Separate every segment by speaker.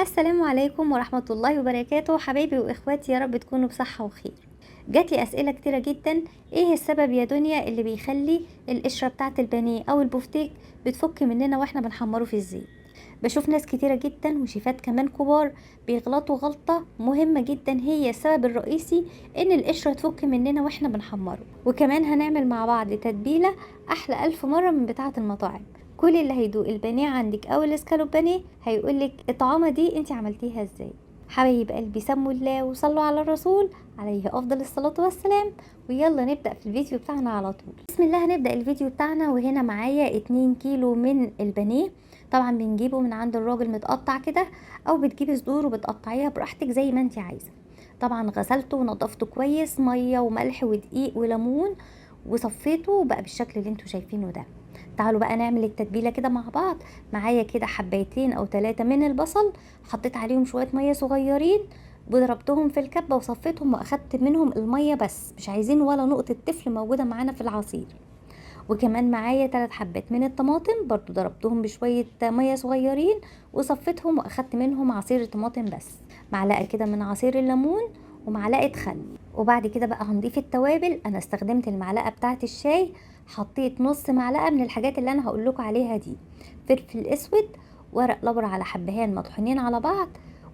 Speaker 1: السلام عليكم ورحمة الله وبركاته حبايبي واخواتي، يا رب تكونوا بصحة وخير. جاتلي اسئلة كتيرة جدا. ايه السبب يا دنيا اللي بيخلي القشرة بتاعة البانيه او البفتيك بتفك مننا واحنا بنحمره في الزيت؟ بشوف ناس كتيرة جدا وشيفات كمان كبار بيغلطوا غلطة مهمة جدا، هي السبب الرئيسي ان القشرة تفك مننا واحنا بنحمره. وكمان هنعمل مع بعض تتبيلة احلى الف مرة من بتاعة المطاعم. كل اللي هيدوق البانيه عندك او الاسكالوب بانيه هيقولك الطعامة دي انت عملتيها ازاي. حبايب قلبي سموا الله وصلوا على الرسول عليه افضل الصلاة والسلام. ويلا نبدأ في الفيديو بتاعنا على طول. بسم الله، هنبدأ الفيديو بتاعنا وهنا معايا 2 كيلو من البانيه. طبعا بنجيبه من عند الراجل متقطع كده، او بتجيبي صدور وبتقطعيها براحتك زي ما انت عايزه. طبعا غسلته ونضفته كويس، ميه وملح ودقيق وليمون، وصفيته وبقى بالشكل اللي انتوا شايفينه ده. تعالوا بقى نعمل التتبيله كده مع بعض. معايا كده حبايتين او 3 من البصل، حطيت عليهم شويه ميه صغيرين وضربتهم في الكبه وصفيتهم واخدت منهم الميه بس، مش عايزين ولا نقطه تفل موجوده معانا في العصير. وكمان معايا 3 حبات من الطماطم، برضو ضربتهم بشوية مية صغيرين وصفتهم واخدت منهم عصير طماطم بس. معلقة كده من عصير الليمون ومعلقة خل. وبعد كده بقى هنضيف التوابل. انا استخدمت المعلقة بتاعة الشاي، حطيت نص معلقة من الحاجات اللي انا هقولكوا عليها دي: فلفل اسود، ورق لورا على حبهان مطحونين على بعض،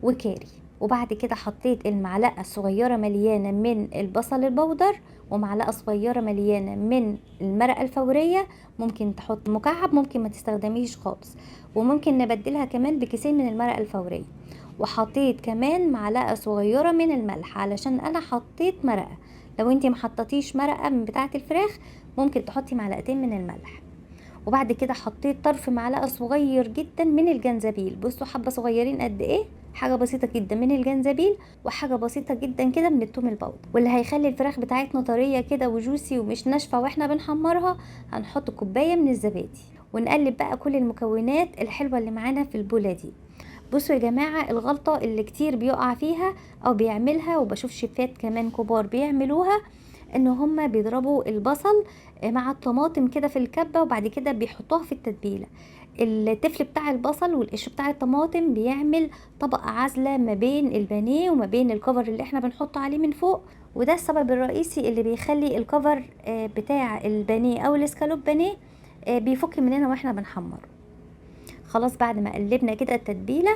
Speaker 1: وكاري. وبعد كده حطيت المعلقة الصغيرة مليانة من البصل البودر، ومعلقة صغيرة مليانة من المرقة الفورية. ممكن تحط مكعب، ممكن ما تستخدميش خالص، وممكن نبدلها كمان بكيسين من المرقة الفورية. وحطيت كمان معلقة صغيرة من الملح علشان انا حطيت مرقة. لو انتي محطتيش مرقة من بتاعة الفراخ ممكن تحطي معلقتين من الملح. وبعد كده حطيت طرف معلقة صغير جدا من الجنزبيل، بصوا حبة صغيرين قد ايه، حاجة بسيطة جدا من الجنزبيل، وحاجة بسيطة جدا كده من الثوم البودر. واللي هيخلي الفراخ بتاعتنا طرية كده وجوسي ومش ناشفة واحنا بنحمرها، هنحط كوباية من الزبادي. ونقلب بقى كل المكونات الحلوة اللي معانا في البولة دي. بصوا يا جماعة، الغلطة اللي كتير بيقع فيها او بيعملها، وبشوف شيفات كمان كبار بيعملوها، ان هما بيضربوا البصل مع الطماطم كده في الكبة وبعد كده بيحطوها في التتبيلة. التفل بتاع البصل والقشر بتاع الطماطم بيعمل طبقة عازلة ما بين البانيه وما بين الكفر اللي احنا بنحطه عليه من فوق. وده السبب الرئيسي اللي بيخلي الكفر بتاع البانيه او الاسكالوب بانيه بيفك مننا واحنا بنحمر. خلاص بعد ما قلبنا كده التتبيله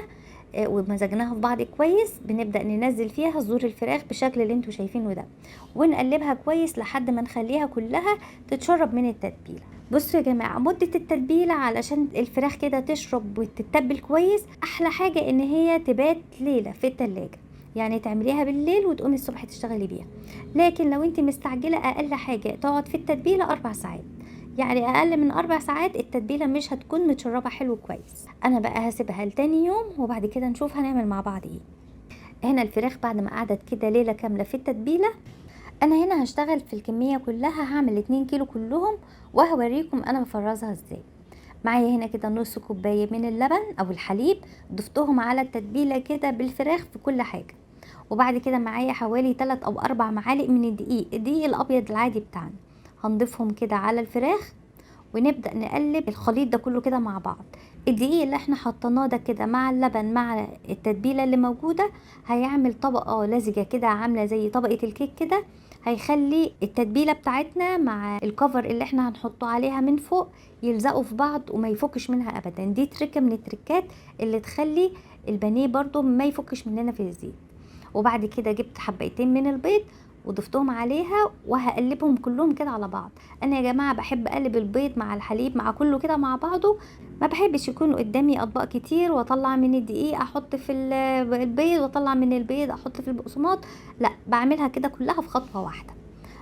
Speaker 1: ومزجناها في بعض كويس، بنبدا ننزل فيها صدور الفراخ بالشكل اللي انتوا شايفينه ده، ونقلبها كويس لحد ما نخليها كلها تتشرب من التتبيله. بصوا يا جماعه، مده التتبيله علشان الفراخ كده تشرب وتتبل كويس، احلى حاجه ان هي تبات ليله في التلاجة. يعني تعمليها بالليل وتقومي الصبح تشتغلي بيها. لكن لو انت مستعجله، اقل حاجه تقعد في التتبيله 4 ساعات. يعني اقل من 4 ساعات التتبيله مش هتكون متشربه حلو كويس. انا بقى هسيبها لتاني يوم وبعد كده نشوف هنعمل مع بعض ايه. هنا الفراخ بعد ما قعدت كده ليله كامله في التتبيله، انا هنا هشتغل في الكميه كلها، هعمل 2 كيلو كلهم وهوريكم انا بفرزها ازاي. معايا هنا كده نص كوبايه من اللبن او الحليب، ضفتهم على التتبيله كده بالفراخ في كل حاجه. وبعد كده معايا حوالي 3 أو 4 معالق من الدقيق الابيض العادي بتاعنا، هنضيفهم كده على الفراخ ونبدأ نقلب الخليط ده كله كده مع بعض. الدقيق اللي احنا حطيناه ده كده مع اللبن مع التتبيلة اللي موجودة هيعمل طبقة لزجة كده عاملة زي طبقة الكيك كده، هيخلي التتبيلة بتاعتنا مع الكفر اللي احنا هنحطه عليها من فوق يلزقوا في بعض وما يفكش منها ابدا. دي تركة من التركات اللي تخلي البانيه برضو ما يفكش مننا في الزيت. وبعد كده جبت حبايتين من البيض وضفتهم عليها وهقلبهم كلهم كده على بعض. انا يا جماعه بحب اقلب البيض مع الحليب مع كله كده مع بعضه، ما بحبش يكون قدامي اطباق كتير واطلع من الدقيق احط في البيض واطلع من البيض احط في البقسماط. لا، بعملها كده كلها في خطوه واحده.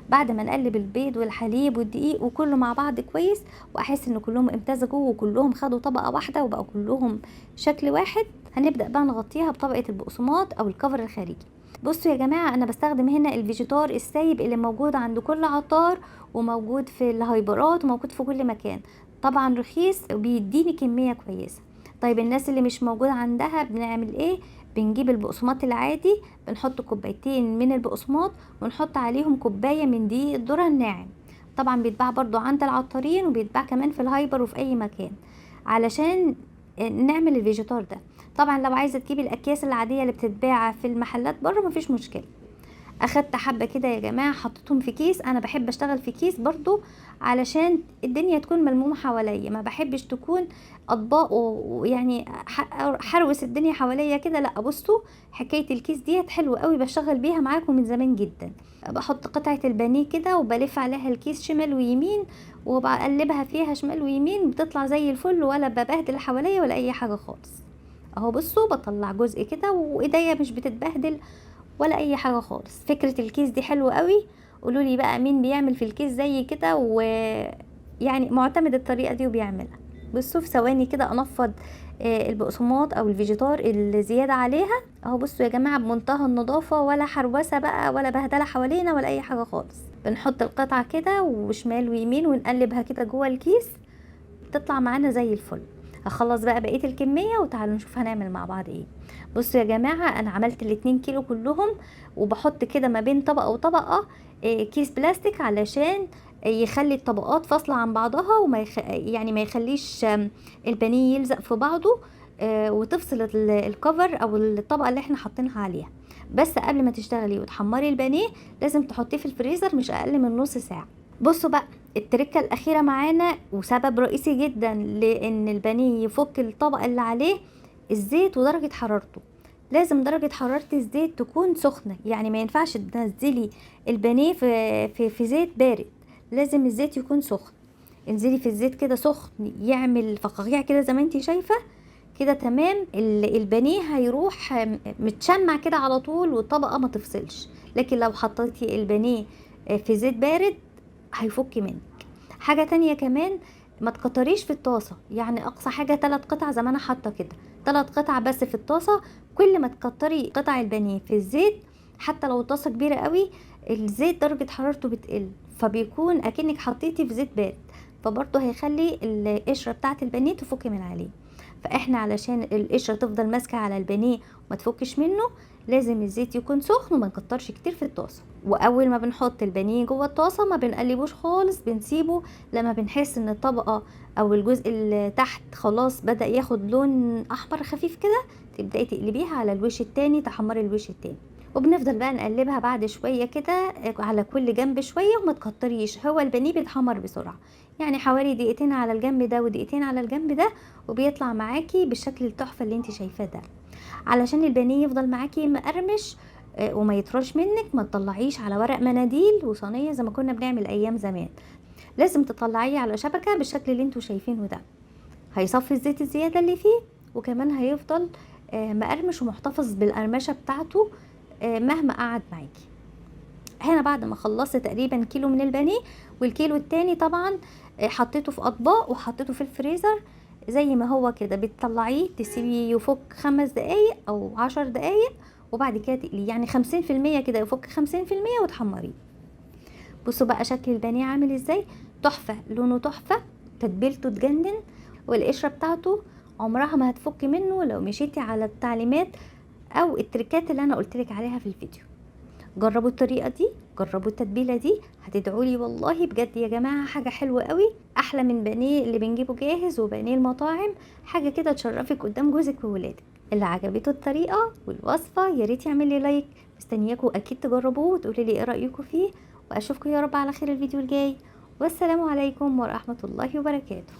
Speaker 1: بعد ما نقلب البيض والحليب والدقيق وكله مع بعض كويس، واحس ان كلهم امتزجوا وكلهم خدوا طبقه واحده وبقوا كلهم شكل واحد، هنبدا بقى نغطيها بطبقه البقسماط او الكفر الخارجي. بصوا يا جماعه، انا بستخدم هنا الفيجيتار السايب اللي موجود عند كل عطار وموجود في الهايبرات وموجود في كل مكان. طبعا رخيص وبيديني كميه كويسه. طيب الناس اللي مش موجود عندها بنعمل ايه؟ بنجيب البقسماط العادي، بنحط كوبايتين من البقسماط ونحط عليهم كوبايه من دقيق الذره الناعم. طبعا بيتباع برضو عند العطارين وبيتباع كمان في الهايبر وفي اي مكان علشان نعمل الفيجيتار ده. طبعا لو عايزه تجيبي الاكياس العاديه اللي بتتباع في المحلات بره مفيش مشكله. اخدت حبه كده يا جماعه، حطيتهم في كيس. انا بحب اشتغل في كيس برضو علشان الدنيا تكون ملمومه حواليا، ما بحبش تكون اطباق ويعني حروس الدنيا حواليا كده، لا. بصوا حكايه الكيس ديت حلوه قوي، بشتغل بيها معاكم من زمان جدا. بحط قطعه البانيه كده وبلف عليها الكيس شمال ويمين، وبقلبها فيها شمال ويمين، بتطلع زي الفل، ولا ببهدل حواليا ولا اي حاجه خالص. اهو بصوا بطلع جزء كده وايديا مش بتتبهدل ولا اي حاجه خالص. فكره الكيس دي حلوه قوي. قولوا لي بقى مين بيعمل في الكيس زي كده يعني معتمد الطريقه دي وبيعملها. بصوا في ثواني كده انفض البقسماط او الفيجيتار اللي زياده عليها. اهو بصوا يا جماعه بمنتهى النظافه، ولا حروسه بقى ولا بهدله حوالينا ولا اي حاجه خالص. بنحط القطعه كده وشمال ويمين ونقلبها كده جوه الكيس، تطلع معانا زي الفل. هخلص بقى بقيه الكميه وتعالوا نشوف هنعمل مع بعض ايه. بصوا يا جماعه انا عملت ال2 كيلو كلهم، وبحط كده ما بين طبقه وطبقه كيس بلاستيك علشان يخلي الطبقات فاصله عن بعضها، يعني ما يخليش البانيه يلزق في بعضه، وتفصل الكفر او الطبقه اللي احنا حاطينها عليها. بس قبل ما تشتغلي وتحمري البانيه لازم تحطيه في الفريزر مش اقل من نص ساعه. بصوا بقى التركه الاخيره معانا وسبب رئيسي جدا لان البانيه يفك الطبقه اللي عليه، الزيت ودرجه حرارته. لازم درجه حراره الزيت تكون سخنه، يعني ما ينفعش تنزلي البانيه في زيت بارد، لازم الزيت يكون سخن. انزلي في الزيت كده سخن يعمل فقاقيع كده زي ما انتي شايفه كده، تمام. البانيه هيروح متشمع كده على طول والطبقه ما تفصلش. لكن لو حطيتي البانيه في زيت بارد هيفك منك. حاجه تانية كمان، ما تكتريش في الطاسه، يعني اقصى حاجه 3 قطع زي ما انا حاطه كده، 3 قطع بس في الطاسه. كل ما تكتري قطع البانيه في الزيت، حتى لو الطاسه كبيره قوي، الزيت درجه حرارته بتقل، فبيكون اكنك حطيتي في زيت بارد، فبرضه هيخلي القشره بتاعه البانيه تفك من عليه. فاحنا علشان القشره تفضل ماسكه على البانيه وما تفكش منه، لازم الزيت يكون سخن وما نكترش كتير في الطاسه. واول ما بنحط البانيه جوه الطاسه ما بنقلبوش خالص، بنسيبه لما بنحس ان الطبقه او الجزء اللي تحت خلاص بدأ ياخد لون احمر خفيف كده، تبداي تقلبيها على الوش التاني، تحمري الوش التاني. وبنفضل بقى نقلبها بعد شويه كده على كل جنب شويه، وما تكتريش. هو البانيه بيتحمر بسرعه، يعني حوالي دقيقتين على الجنب ده ودقيقتين على الجنب ده، وبيطلع معاكي بالشكل التحفه اللي انت شايفاه ده. علشان البانيه يفضل معاكي مقرمش وما يطرش منك، ما تطلعيش على ورق مناديل وصينيه زي ما كنا بنعمل ايام زمان. لازم تطلعيه على شبكه بالشكل اللي انتوا شايفينه ده، هيصفي الزيت الزياده اللي فيه، وكمان هيفضل مقرمش ومحتفظ بالقرمشه بتاعته مهما قعد معاكي. هنا بعد ما خلصت تقريبا كيلو من البانيه، والكيلو التاني طبعا حطيته في اطباق وحطيته في الفريزر زي ما هو كده. بتطلعيه تسيبيه يفك 5 دقايق او 10 دقايق، وبعد كده تقليه، يعني 50% كده يفك 50% وتحمريه. بصوا بقى شكل البانيه عامل ازاي، تحفه، لونه تحفه، تتبيلته تجنن، والقشره بتاعته عمرها ما هتفك منه لو مشيتي على التعليمات او التركات اللي انا قلتلك عليها في الفيديو. جربوا الطريقه دي، جربوا التتبيله دي، هتدعولي والله بجد يا جماعه. حاجه حلوه قوي، احلى من بانيه اللي بنجيبه جاهز وبانيه المطاعم. حاجه كده تشرفك قدام جوزك وولادك. اللي عجبته الطريقه والوصفه يا ريت يعمل لي لايك، مستنياكم اكيد تجربوه وتقولي لي ايه رايكم فيه. واشوفكم يا رب على خير الفيديو الجاي، والسلام عليكم ورحمه الله وبركاته.